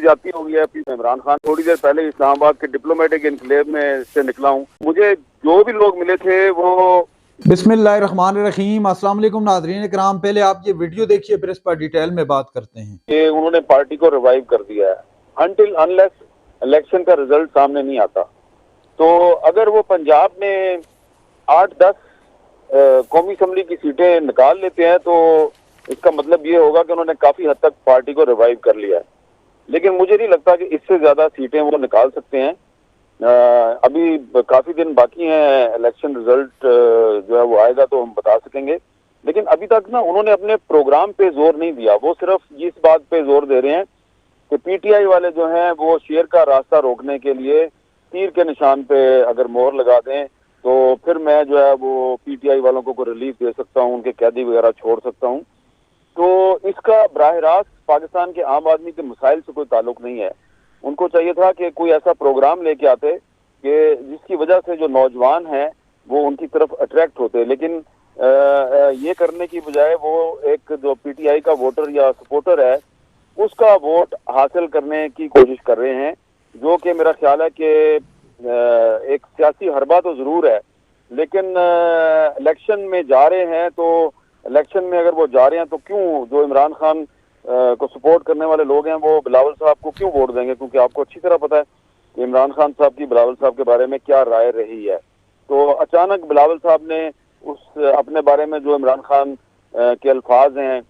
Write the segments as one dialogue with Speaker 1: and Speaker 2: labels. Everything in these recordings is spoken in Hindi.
Speaker 1: ज्यादती हो गई है इमरान खान। थोड़ी देर पहले इस्लामाबाद के डिप्लोमेटिक इनक्लेव में से निकला हूँ। मुझे जो भी लोग मिले थे वो
Speaker 2: बिस्मिल्लाहिर्रहमानिर्रहीम। अस्सलाम वालेकुम नाज़रीन इकराम, पहले आप ये वीडियो देखिए फिर इस पर डिटेल में बात करते हैं।
Speaker 1: कि उन्होंने पार्टी को रिवाइव कर दिया है अनटिल अनलेस इलेक्शन का रिजल्ट सामने नहीं आता। तो अगर वो पंजाब में 8-10 कौमी असम्बली की सीटें निकाल लेते हैं तो इसका मतलब ये होगा कि उन्होंने काफी हद तक पार्टी को रिवाइव कर लिया है। लेकिन मुझे नहीं लगता कि इससे ज्यादा सीटें वो निकाल सकते हैं। अभी काफी दिन बाकी हैं, इलेक्शन रिजल्ट जो है वो आएगा तो हम बता सकेंगे। लेकिन अभी तक ना उन्होंने अपने प्रोग्राम पे जोर नहीं दिया। वो सिर्फ इस बात पे जोर दे रहे हैं कि पीटीआई वाले जो हैं वो शेर का रास्ता रोकने के लिए तीर के निशान पे अगर मोहर लगा दें तो फिर मैं जो है वो पीटीआई वालों को रिलीफ दे सकता हूँ, उनके कैदी वगैरह छोड़ सकता हूँ। तो इसका बराह रास्त पाकिस्तान के आम आदमी के मसाइल से कोई ताल्लुक नहीं है। उनको चाहिए था कि कोई ऐसा प्रोग्राम लेके आते कि जिसकी वजह से जो नौजवान हैं वो उनकी तरफ अट्रैक्ट होते। लेकिन ये करने की बजाय वो एक जो पीटीआई का वोटर या सपोर्टर है उसका वोट हासिल करने की कोशिश कर रहे हैं, जो कि मेरा ख्याल है कि एक सियासी हरबा तो जरूर है। लेकिन इलेक्शन में जा रहे हैं तो इलेक्शन में अगर वो जा रहे हैं तो क्यों जो इमरान खान को सपोर्ट करने वाले लोग हैं वो बिलावल साहब को क्यों वोट देंगे? क्योंकि आपको अच्छी तरह पता है कि इमरान खान साहब की बिलावल साहब के बारे में क्या राय रही है। तो अचानक बिलावल साहब ने उस अपने बारे में जो इमरान खान के अल्फाज हैं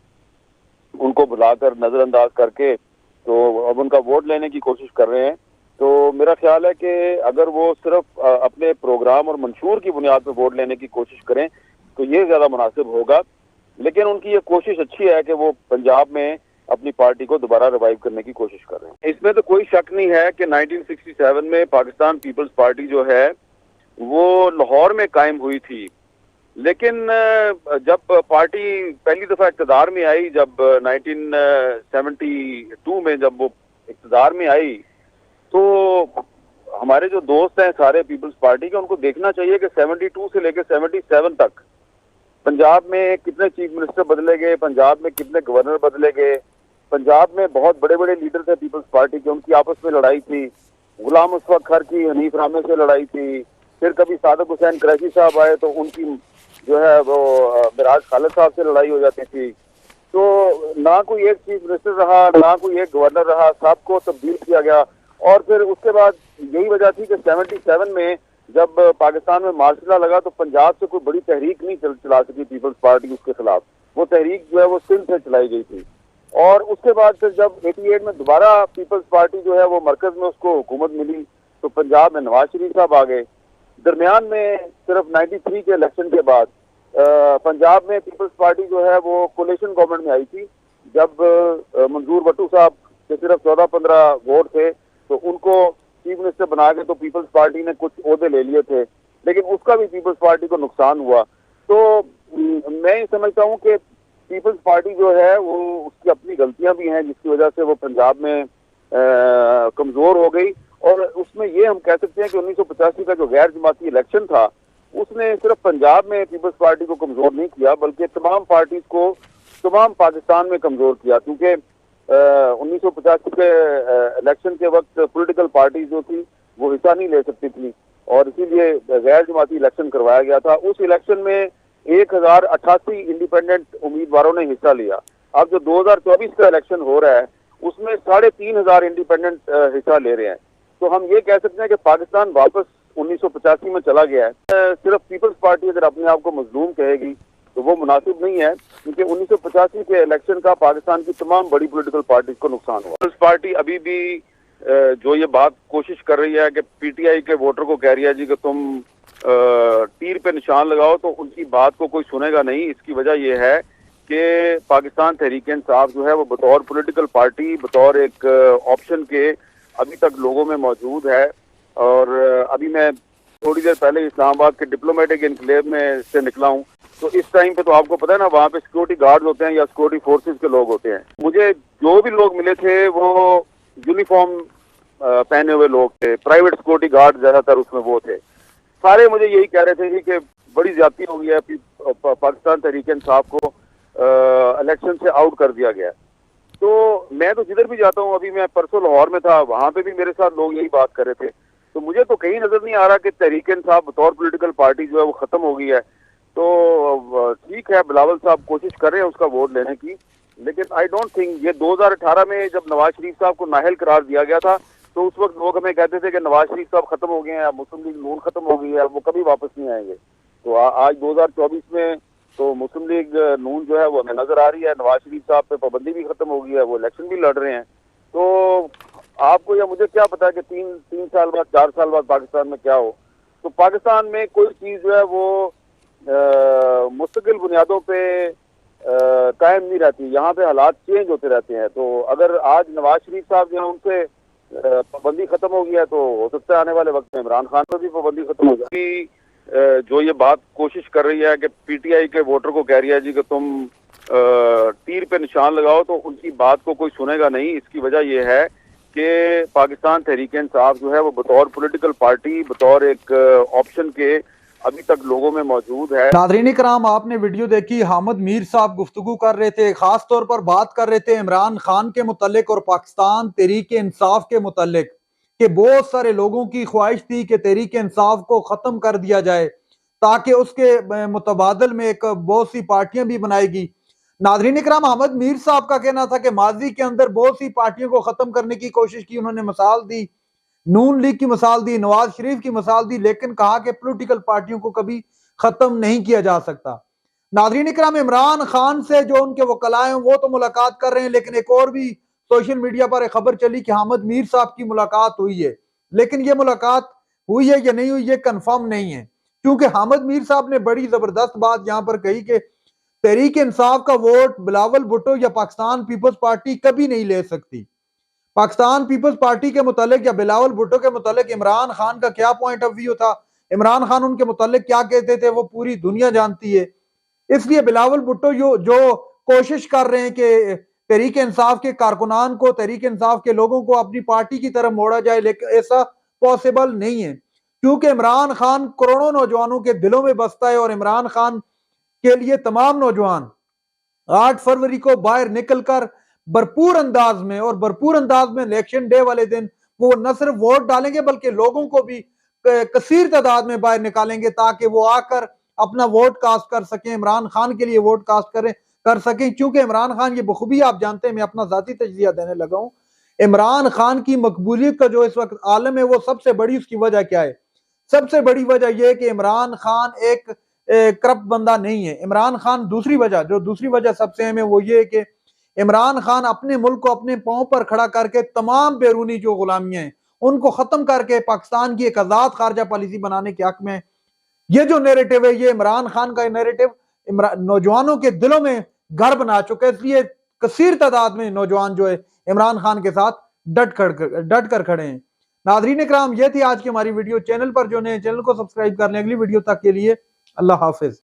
Speaker 1: उनको बुलाकर नजरअंदाज करके तो अब उनका वोट लेने की कोशिश कर रहे हैं। तो मेरा ख्याल है कि अगर वो सिर्फ अपने प्रोग्राम और मंशूर की बुनियाद पर वोट लेने की कोशिश करें तो ये ज्यादा मुनासिब होगा। लेकिन उनकी ये कोशिश अच्छी है कि वो पंजाब में अपनी पार्टी को दोबारा रिवाइव करने की कोशिश कर रहे हैं। इसमें तो कोई शक नहीं है कि 1967 में पाकिस्तान पीपल्स पार्टी जो है वो लाहौर में कायम हुई थी। लेकिन जब पार्टी पहली दफा इक़्तिदार में आई, जब 1972 में जब वो इक़्तिदार में आई, तो हमारे जो दोस्त हैं सारे पीपल्स पार्टी के, उनको देखना चाहिए कि 72 से लेकर 77 तक पंजाब में कितने चीफ मिनिस्टर बदले गए, पंजाब में कितने गवर्नर बदले गए। पंजाब में बहुत बड़े बड़े लीडर थे पीपल्स पार्टी के, उनकी आपस में लड़ाई थी। गुलाम मुस्तफा खर की हनीफ रामे से लड़ाई थी। फिर कभी सादक हुसैन कुरैशी साहब आए तो उनकी जो है वो मिराज खालिद साहब से लड़ाई हो जाती थी। तो ना कोई एक चीफ मिनिस्टर रहा, ना कोई एक गवर्नर रहा, सबको तब्दील किया गया। और फिर उसके बाद यही वजह थी कि 77 में जब पाकिस्तान में मार्शल लॉ लगा तो पंजाब से कोई बड़ी तहरीक नहीं चला सकी पीपल्स पार्टी उसके खिलाफ। वो तहरीक जो है वो सिंध से चलाई गई थी। और उसके बाद फिर जब 88 में दोबारा पीपल्स पार्टी जो है वो मरकज में उसको हुकूमत मिली तो पंजाब में नवाज शरीफ साहब आ गए। दरमियान में सिर्फ 93 के इलेक्शन के बाद पंजाब में पीपल्स पार्टी जो है वो कोलिशन गवर्नमेंट में आई थी। जब मंजूर भट्टू साहब के सिर्फ 14-15 वोट थे तो उनको चीफ मिनिस्टर बना के तो पीपल्स पार्टी ने कुछ ओहदे ले लिए थे, लेकिन उसका भी पीपल्स पार्टी को नुकसान हुआ। तो मैं ये समझता हूँ कि पीपल्स पार्टी जो है वो उसकी अपनी गलतियां भी हैं जिसकी वजह से वो पंजाब में कमजोर हो गई। और उसमें ये हम कह सकते हैं कि 1985 का जो गैर जमाती इलेक्शन था उसने सिर्फ पंजाब में पीपल्स पार्टी को कमजोर नहीं किया बल्कि तमाम पार्टीज को तमाम पाकिस्तान में कमजोर किया। क्योंकि 1985 के इलेक्शन के वक्त पॉलिटिकल पार्टी जो थी वो हिस्सा नहीं ले सकती थी और इसीलिए गैर जमाती इलेक्शन करवाया गया था। उस इलेक्शन में 1088 इंडिपेंडेंट उम्मीदवारों ने हिस्सा लिया। अब जो 2024 का इलेक्शन हो रहा है उसमें 3500 इंडिपेंडेंट हिस्सा ले रहे हैं। तो हम ये कह सकते हैं कि पाकिस्तान वापस 1985 में चला गया है। सिर्फ पीपल्स पार्टी अगर अपने आप को मजलूम कहेगी तो वो मुनासिब नहीं है, क्योंकि 1985 के इलेक्शन का पाकिस्तान की तमाम बड़ी पॉलिटिकल पार्टीज को नुकसान हुआ। पीपल्स पार्टी अभी भी जो ये बात कोशिश कर रही है कि पीटीआई के वोटर को कह रही है जी कि तुम तीर पे निशान लगाओ, तो उनकी बात को कोई सुनेगा नहीं। इसकी वजह यह है कि पाकिस्तान तहरीक-ए-इंसाफ जो है वो बतौर पॉलिटिकल पार्टी, बतौर एक ऑप्शन के अभी तक लोगों में मौजूद है। और अभी मैं थोड़ी देर पहले इस्लामाबाद के डिप्लोमेटिक इनक्लेव में से निकला हूँ। तो इस टाइम पे तो आपको पता है ना वहाँ पे सिक्योरिटी गार्ड होते हैं या सिक्योरिटी फोर्सेस के लोग होते हैं। मुझे जो भी लोग मिले थे वो यूनिफॉर्म पहने हुए लोग थे, प्राइवेट सिक्योरिटी गार्ड ज्यादातर उसमें वो थे। सारे मुझे यही कह रहे थे कि बड़ी ज्यादती हो गई है, पाकिस्तान तहरीक इंसाफ को इलेक्शन से आउट कर दिया गया। तो मैं तो जिधर भी जाता हूँ, अभी मैं परसों लाहौर में था, वहां पे भी मेरे साथ लोग यही बात कर रहे थे। तो मुझे तो कहीं नजर नहीं आ रहा कि तहरीक-ए-इंसाफ बतौर पॉलिटिकल पार्टी जो है वो खत्म हो गई है। तो ठीक है, बिलावल साहब कोशिश कर रहे हैं उसका वोट लेने की, लेकिन आई डोंट थिंक ये 2018 में जब नवाज शरीफ साहब को नाअहल करार दिया गया था, तो उस वक्त लोग हमें कहते थे कि नवाज शरीफ साहब खत्म हो गए हैं, मुस्लिम लीग नून खत्म हो गई है, वो कभी वापस नहीं आएंगे। तो आज 2024 में तो मुस्लिम लीग नून जो है वो हमें नजर आ रही है, नवाज शरीफ साहब पे पाबंदी भी खत्म हो गई है, वो इलेक्शन भी लड़ रहे हैं। तो आपको या मुझे क्या पता कि तीन साल बाद, 4 साल बाद पाकिस्तान में क्या हो। तो पाकिस्तान में कोई चीज जो है वो मुस्तकिल बुनियादों पे कायम नहीं रहती, यहाँ पे हालात चेंज होते रहते हैं। तो अगर आज नवाज शरीफ साहब जो है उनसे पाबंदी खत्म हो गई है, तो हो सकता है आने वाले वक्त में इमरान खान पर भी पाबंदी खत्म हो जाएगी। जो ये बात कोशिश कर रही है कि पीटीआई के वोटर को कह रही है जी कि तुम तीर पे निशान लगाओ, तो उनकी बात को कोई सुनेगा नहीं। इसकी वजह यह है कि पाकिस्तान तहरीक-ए-इंसाफ जो है वो बतौर पॉलिटिकल पार्टी, बतौर एक ऑप्शन के अभी तक लोगों में मौजूद है।
Speaker 2: नाज़रीन इकराम, आपने वीडियो देखी, हामिद मीर साहब गुफ्तगू कर रहे थे, खास तौर पर बात कर रहे थे इमरान खान के मुतल्लिक और पाकिस्तान तहरीक-ए-इंसाफ के मुतल्लिक, कि बहुत सारे लोगों की ख्वाहिश थी कि तहरीक-ए-इंसाफ को खत्म कर दिया जाए ताकि उसके मुतबादल में एक बहुत सी पार्टियां भी बनाएगी। नाज़रीन इकराम, हामिद मीर साहब का कहना था कि माजी के अंदर बहुत सी पार्टियों को खत्म करने की कोशिश की, उन्होंने मिसाल दी, नून लीग की मिसाल दी, नवाज शरीफ की मिसाल दी, लेकिन कहा कि पॉलिटिकल पार्टियों को कभी खत्म नहीं किया जा सकता। नाज़रीन इकराम, इमरान खान से जो उनके वकला हैं वो तो मुलाकात कर रहे हैं, लेकिन एक और भी सोशल मीडिया पर एक खबर चली कि हामिद मीर साहब की मुलाकात हुई है, लेकिन ये मुलाकात हुई है या नहीं हुई ये कंफर्म नहीं है, क्योंकि हामिद मीर साहब ने बड़ी जबरदस्त बात यहां पर कही कि तहरीक इंसाफ का वोट बिलावल भुट्टो या पाकिस्तान पीपल्स पार्टी कभी नहीं ले सकती। पाकिस्तान पीपल्स पार्टी के मुतालिक या बिलावल भुट्टो के मुतालिक इमरान खान का क्या पॉइंट ऑफ व्यू था, इमरान खान उनके मुतालिक क्या कहते थे, वो पूरी दुनिया जानती है। इसलिए बिलावल भुट्टो जो कोशिश कर रहे हैं कि तहरीक इंसाफ के कारकुनान को, तहरीक इंसाफ के लोगों को अपनी पार्टी की तरफ मोड़ा जाए, लेकिन ऐसा पॉसिबल नहीं है, क्योंकि इमरान खान करोड़ों नौजवानों के दिलों में बसता है और इमरान खान के लिए तमाम नौजवान 8 फरवरी को बाहर निकलकर भरपूर अंदाज में इलेक्शन डे वाले दिन वो न सिर्फ वोट डालेंगे बल्कि लोगों को भी कसीर तादाद में बाहर निकालेंगे ताकि वो आकर अपना वोट कास्ट कर सकें, इमरान खान के लिए वोट कास्ट कर सकें। क्योंकि इमरान खान, ये बखूबी आप जानते हैं, मैं अपना जाती तजजिया देने लगा हूं, इमरान खान की मकबूलियत का जो इस वक्त आलम है वो सबसे बड़ी उसकी वजह क्या है? सबसे बड़ी वजह यह है कि इमरान खान एक करप्ट बंदा नहीं है। इमरान खान दूसरी वजह सबसे अहम है वो ये है कि इमरान खान अपने मुल्क को अपने पांव पर खड़ा करके तमाम बैरूनी जो गुलामियां हैं उनको खत्म करके पाकिस्तान की एक आजाद खारजा पॉलिसी बनाने के हक में ये जो नैरेटिव है, ये इमरान खान का नैरेटिव नौजवानों के दिलों में घर बना चुका है। इसलिए कसीर तादाद में नौजवान जो है इमरान खान के साथ डट कर खड़े हैं। नाज़रीन इकराम, ये थी आज की हमारी वीडियो। चैनल पर जो नए, चैनल को सब्सक्राइब कर लें। अगली वीडियो तक के लिए अल्लाह हाफिज।